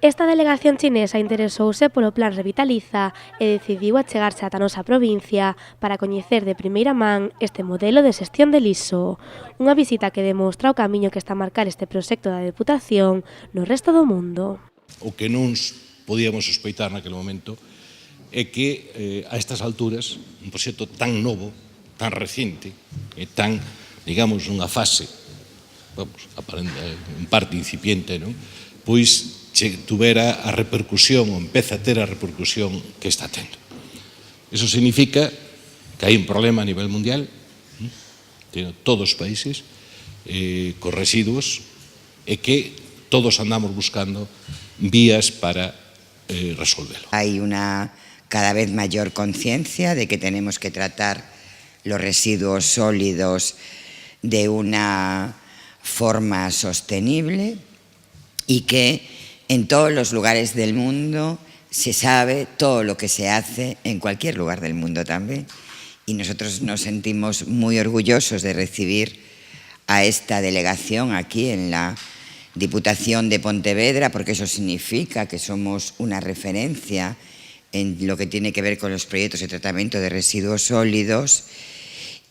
Esta delegación chinesa interesouse polo Plan Revitaliza e decidiu achegarse ata a nosa provincia para coñecer de primeira man este modelo de xestión de liso. Unha visita que demostra o camiño que está a marcar este proxecto da Deputación no resto do mundo. O que non podíamos sospeitar naquele momento é que a estas alturas un proxecto tan novo, tan reciente e tan, digamos, nunha fase en parte incipiente, non? Pois tuvera a repercusión, ou empeza a ter a repercusión que está tendo. Eso significa que hai un problema a nivel mundial, todos os países, cos residuos, e que todos andamos buscando vías para resolverlo. Hay una cada vez mayor conciencia de que tenemos que tratar los residuos sólidos de una forma sostenible y que en todos los lugares del mundo se sabe todo lo que se hace, en cualquier lugar del mundo también, y nosotros nos sentimos muy orgullosos de recibir a esta delegación aquí en la Diputación de Pontevedra, porque eso significa que somos una referencia en lo que tiene que ver con los proyectos de tratamiento de residuos sólidos,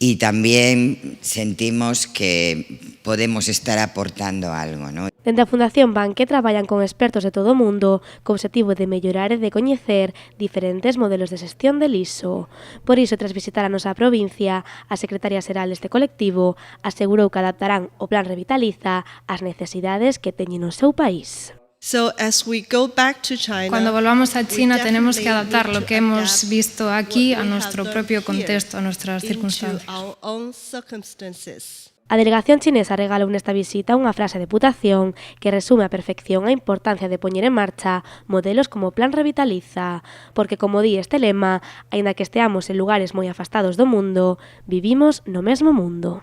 y también sentimos que podemos estar aportando algo, ¿no? Dende a Fundación Banque traballan con expertos de todo o mundo co obxectivo de mellorar e de coñecer diferentes modelos de xestión de liso. Por iso, tras visitar a nosa provincia, a secretaria xeral deste colectivo asegurou que adaptarán o Plan Revitaliza ás necesidades que teñen no seu país. Cuando volvamos a China tenemos que adaptar lo que hemos visto aquí a nuestro propio contexto, a nuestras circunstancias. A delegación chinesa regalou nesta visita unha frase de Deputación que resume a perfección a importancia de poñer en marcha modelos como o Plan Revitaliza, porque, como di este lema, aínda que esteamos en lugares moi afastados do mundo, vivimos no mesmo mundo.